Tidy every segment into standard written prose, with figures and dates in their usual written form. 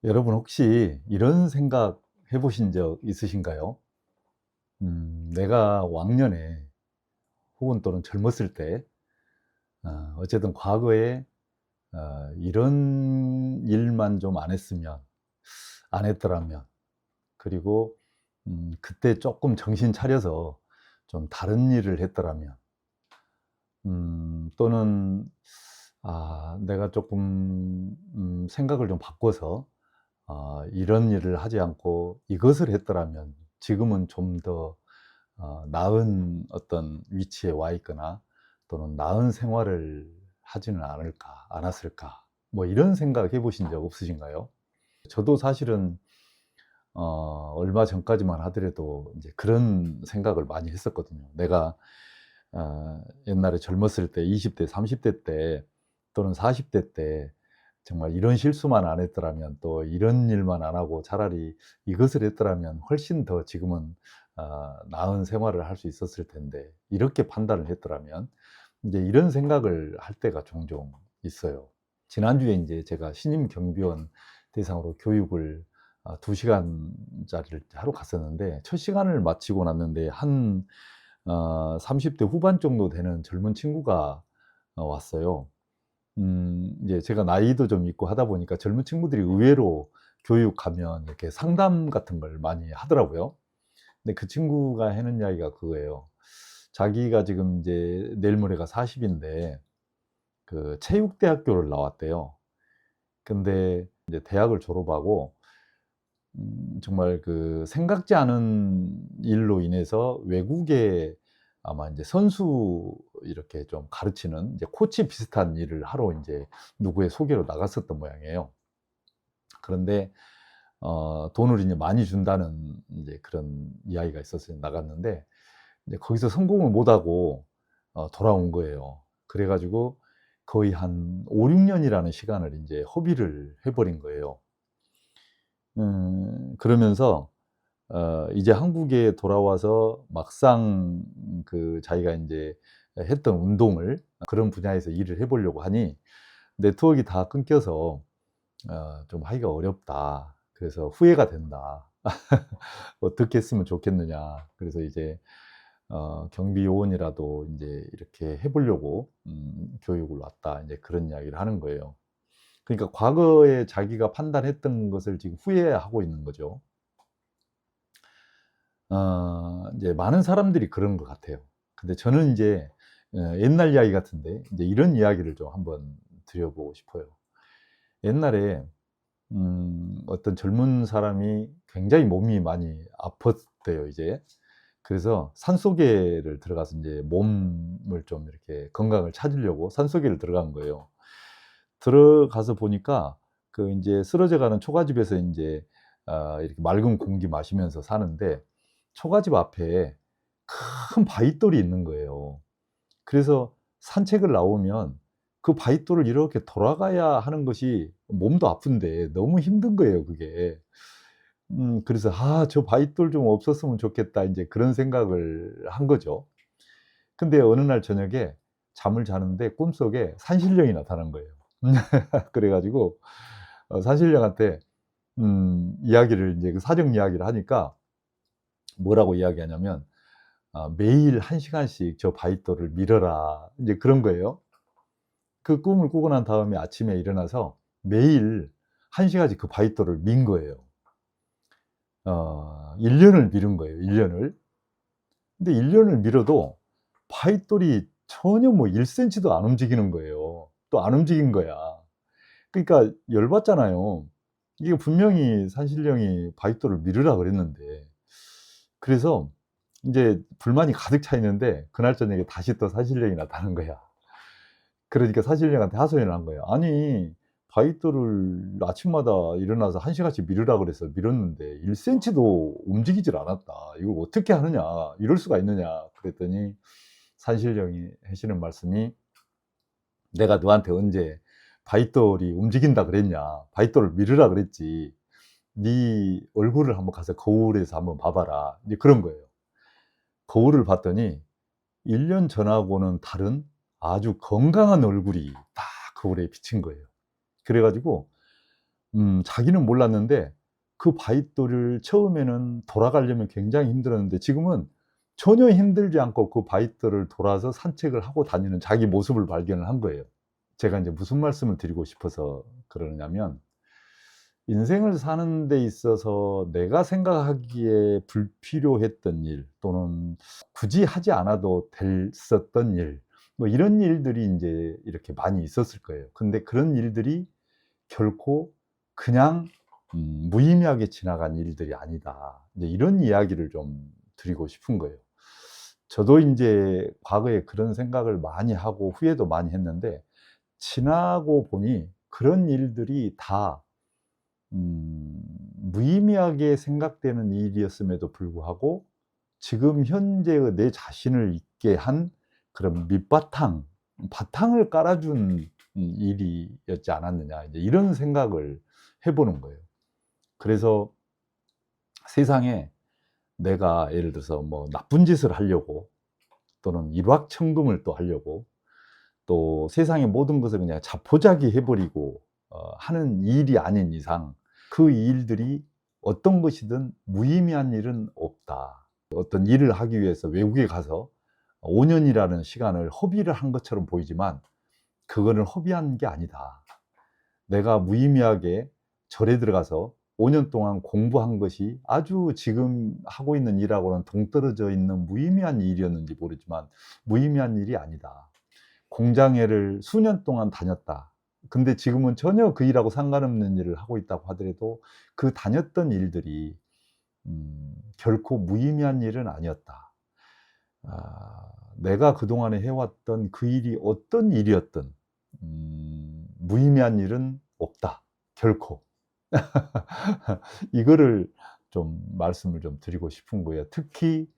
여러분 혹시 이런 생각 해 보신 적 있으신가요? 내가 왕년에 혹은 또는 젊었을 때 어쨌든 과거에 '이런 일만 좀 안 했더라면.' 그리고 '그때 쪼끔 정신 차려서 좀 다른 일을 했더라면.' 또는 '내가 쪼끔 생각을 좀 바꿔서 이런 일을 하지 않고 이것을 했더라면 지금은 좀 더 나은 어떤 위치에 와 있거나 또는 나은 생활을 하지는 않았을까.' 뭐 이런 생각 해 보신 적 없으신가요? 저도 사실은 얼마 전까지만 하더라도 인제 그런 생각을 많이 했었거든요. 내가 옛날에 젊었을 때 20 대, 30대 때 또는 40대 때 정말 이런 실수만 안 했더라면, 또 이런 일만 안 하고 차라리 이것을 했더라면 훨씬 더 지금은 나은 생활을 할 수 있었을 텐데, 이렇게 판단을 했더라면, 인제 이런 생각을 할 때가 종종 있어요. 지난주에 인제 제가 신임 경비원 대상으로 교육을 2 시간짜리를 하러 갔었는데, 첫 시간을 마치고 났는데 한 30대 후반 정도 되는 젊은 친구가 왔어요. 이제 제가 나이도 좀 있고 하다 보니까 젊은 친구들이 의외로 교육 가면 이렇게 상담 같은 걸 많이 하더라고요. 근데 그 친구가 하는 이야기가 그거예요. 자기가 지금 이제 내일 모레가 40 인데 그 체육대학교를 나왔대요. 근데 이제 대학을 졸업하고 정말 그 생각지 않은 일로 인해서 외국에 아마 인제 선수 이렇게 좀 가르치는 이제 코치 비슷한 일을 하러 인제 누구의 소개로 나갔었던 모양이에요. 그런데 돈을 인제 많이 준다는 인제 그런 이야기가 있어서 나갔는데, 이제 거기서 성공을 못 하고 돌아온 거예요. 그래 가지고 거의 한 5-6 년이라는 시간을 인제 허비를 해 버린 거예요. 그러면서 이제 한국에 돌아와서 막상 그 자기가 인제 했던 운동을 그런 분야에서 일을 해 보려고 하니 네트워크가 다 끊겨서 좀 하기가 어렵다. 그래서 "후회가 된다. 어떻게 했으면 좋겠느냐." 그래서 이제 "경비요원이라도 인제 이렇게 해 보려고 교육을 왔다." 인제 그런 이야기를 하는 거예요. 그러니까 과거에 자기가 판단했던 것을 지금 후회하고 있는 거죠. 인제 많은 사람들이 그런 것 같아요. 근데 저는 인제 옛날 이야기 같은데 인제 이런 이야기를 좀 한번 드려 보고 싶어요. 옛날에 어떤 젊은 사람이 굉장히 몸이 많이 아팠대요 이제. 그래서 산소계를 들어가서 인제 몸을 좀 이렇게 건강을 찾으려고 산소계를 들어간 거예요. 들어가서 보니까 그 인제 쓰러져 가는 초가집에서 인제 이렇게 맑은 공기 마시면서 사는데, 초가집 앞에 큰 바위돌이 있는 거예요. 그래서 산책을 나오면 그 바위돌을 이렇게 돌아가야 하는 것이 몸도 아픈데 너무 힘든 거예요 그게. 그래서 '아 저 바위돌 좀 없었으면 좋겠다.' 인제 그런 생각을 한 거죠. 근데 어느 날 저녁에 잠을 자는데 꿈속에 산신령이 나타난 거예요. 그래 가지고 산신령한테 이야기를 인제 그 사정 이야기를 하니까 뭐라고 이야기하냐면 "매일 1 시간씩 저 바윗돌을 밀어라." 인제 그런 거예요. 그 꿈을 꾸고 난 다음에 아침에 일어나서 매일 1 시간씩 그 바윗돌을 민 거예요. 1 년을 미룬 거예요, 1 년을. 근데 1 년을 미뤄도 바윗돌이 전혀 뭐 1 센치도 안 움직이는 거예요. 또 안 움직인 거야. 그러니까 열 받잖아요. 이게 분명히 산신령이 바윗돌을 미루라 그랬는데. 그래서 인제 불만이 가득 차 있는데 그날 저녁에 다시 또 산신령이 나타난 거야. 그러니까 산신령한테 하소연을 한 거예요. "아니 바윗돌을 아침마다 일어나서 1 시간씩 미루라 그래서 밀었는데 1 센치도 움직이질 않았다. 이걸 어떻게 하느냐. 이럴 수가 있느냐." 그랬더니 산신령이 하시는 말씀이 "내가 너한테 언제 바윗돌이 움직인다 그랬냐. 바윗돌을 미루라 그랬지. 네 얼굴을 한번 가서 거울에서 한번 봐 봐라." 이제 그런 거예요. 거울을 봤더니 1년 전하고는 다른 아주 건강한 얼굴이 딱 거울에 비친 거예요. 그래 가지고 자기는 몰랐는데 그 바위돌을 처음에는 돌아가려면 굉장히 힘들었는데 지금은 전혀 힘들지 않고 그 바위돌을 돌아서 산책을 하고 다니는 자기 모습을 발견을 한 거예요. 제가 인제 무슨 말씀을 드리고 싶어서 그러냐면, 인생을 사는 데 있어서 내가 생각하기에 불필요했던 일, 또는 굳이 하지 않아도 됐었던 일, 뭐 이런 일들이 인제 이렇게 많이 있었을 거예요. 근데 그런 일들이 결코 그냥 무의미하게 지나간 일들이 아니다. 이제 이런 이야기를 좀 드리고 싶은 거예요. 저도 인제 과거에 그런 생각을 많이 하고 후회도 많이 했는데, 지나고 보니 그런 일들이 다 무의미하게 생각되는 일이었음에도 불구하고 지금 현재의 내 자신을 있게 한 그런 바탕을 깔아준 일이었지 않았느냐, 이제 이런 생각을 해 보는 거예요. 그래서 세상에 내가 예를 들어서 뭐 나쁜 짓을 하려고, 또는 일확천금을 또 하려고, 또 세상의 모든 것을 그냥 자포자기해 버리고 하는 일이 아닌 이상 그 일들이 어떤 것이든 무의미한 일은 없다. 어떤 일을 하기 위해서 외국에 가서 5 년이라는 시간을 허비를 한 것처럼 보이지만 그거는 허비한 게 아니다. 내가 무의미하게 절에 들어가서 5년 동안 공부한 것이 아주 지금 하고 있는 일하고는 동떨어져 있는 무의미한 일이었는지 모르지만 무의미한 일이 아니다. 공장에를 수년 동안 다녔다. 근데 지금은 전혀 그 일하고 상관없는 일을 하고 있다고 하더라도 그 다녔던 일들이 결코 무의미한 일은 아니었다. 내가 그동안에 해왔던 그 일이 어떤 일이었든 무의미한 일은 없다. 결코. 이거를 좀 말씀을 좀 드리고 싶은 거예요. 특히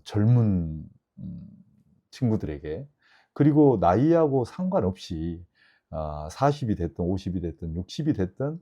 젊은 친구들에게. 그리고 나이하고 상관없이 40이 됐든 50이 됐든 60이 됐든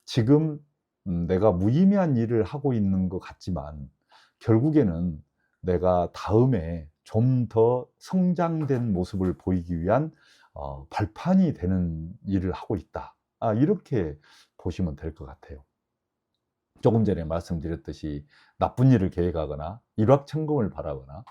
지금 내가 무의미한 일을 하고 있는 것 같지만 결국에는 내가 다음에 좀 더 성장된 모습을 보이기 위한 발판이 되는 일을 하고 있다. 이렇게 보시면 될 것 같아요. 조금 전에 말씀드렸듯이 나쁜 일을 계획하거나 일확천금을 바라거나,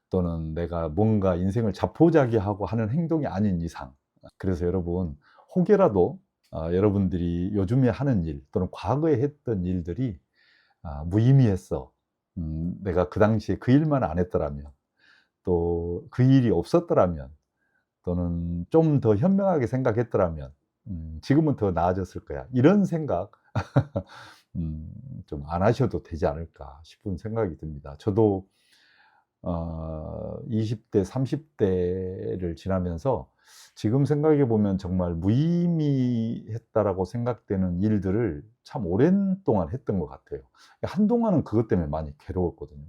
또는 내가 뭔가 인생을 자포자기하고 하는 행동이 아닌 이상, 그래서 여러분, 혹여라도 여러분들이 요즘에 하는 일 또는 과거에 했던 일들이 무의미했어, 내가 그 당시에 그 일만 안 했더라면, 또 그 일이 없었더라면, 또는 좀 더 현명하게 생각했더라면 지금은 더 나아졌을 거야, 이런 생각 좀 안 하셔도 되지 않을까 싶은 생각이 듭니다. 저도 20대 30 대를 지나면서 지금 생각해 보면 정말 무의미했다라고 생각되는 일들을 참 오랜 동안 했던 것 같아요. 한동안은 그것 때문에 많이 괴로웠거든요.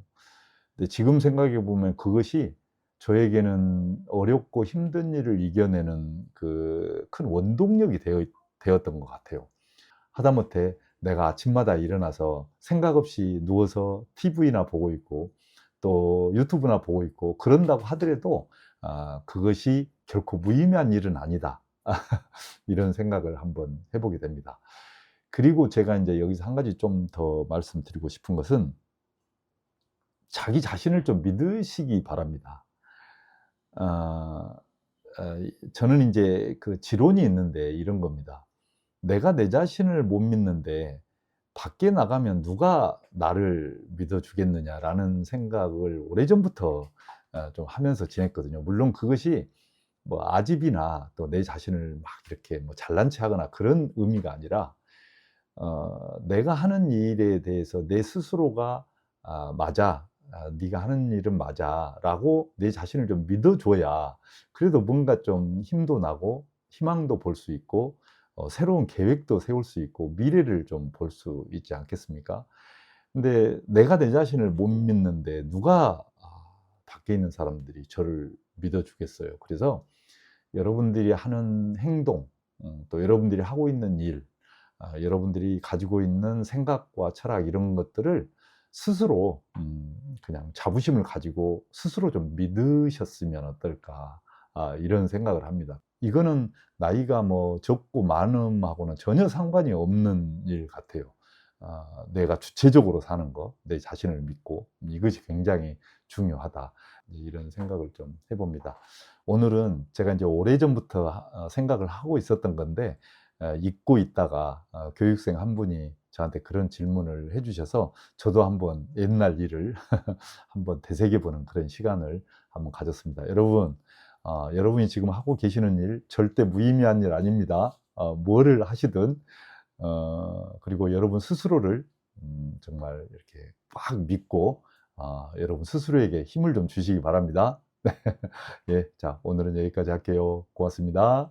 근데 지금 생각해 보면 그것이 저에게는 어렵고 힘든 일을 이겨내는 그 큰 원동력이 되었던 것 같아요. 하다못해 내가 아침마다 일어나서 생각 없이 누워서 TV나 보고 있고 또 유튜브나 보고 있고 그런다고 하더라도 그것이 결코 무의미한 일은 아니다. 이런 생각을 한번 해 보게 됩니다. 그리고 제가 인제 여기서 한 가지 좀 더 말씀드리고 싶은 것은, 자기 자신을 좀 믿으시기 바랍니다. 아 저는 인제 그 지론이 있는데 이런 겁니다. '내가 내 자신을 못 믿는데 밖에 나가면 누가 나를 믿어 주겠느냐.'라는 생각을 오래전부터 좀 하면서 지냈거든요. 물론 그것이 뭐 아집이나 또 내 자신을 막 이렇게 뭐 잘난 체하거나 그런 의미가 아니라, 내가 하는 일에 대해서 내 스스로가 '맞아. 네가 하는 일은 맞아.'라고 내 자신을 좀 믿어 줘야 그래도 뭔가 좀 힘도 나고 희망도 볼 수 있고 새로운 계획도 세울 수 있고 미래를 좀 볼 수 있지 않겠습니까? 근데 내가 내 자신을 못 믿는데 누가 밖에 있는 사람들이 저를 믿어 주겠어요. 그래서 여러분들이 하는 행동, 또 여러분들이 하고 있는 일, 여러분들이 가지고 있는 생각과 철학, 이런 것들을 스스로 그냥 자부심을 가지고 스스로 좀 믿으셨으면 어떨까, 이런 생각을 합니다. 이거는 나이가 뭐 적고 많음하고는 전혀 상관이 없는 일 같아요. 내가 주체적으로 사는 거, 내 자신을 믿고 이것이 굉장히 중요하다. 이런 생각을 좀 해 봅니다. 오늘은 제가 인제 오래전부터 생각을 하고 있었던 건데 잊고 있다가 교육생 한 분이 저한테 그런 질문을 해 주셔서 저도 한번 옛날 일을 한번 되새겨 보는 그런 시간을 한번 가졌습니다. 여러분, 여러분이 지금 하고 계시는 일 절대 무의미한 일 아닙니다. 뭐를 하시든 그리고 여러분 스스로를 정말 이렇게 꽉 믿고 여러분 스스로에게 힘을 좀 주시기 바랍니다. 예. 자, 오늘은 여기까지 할게요. 고맙습니다.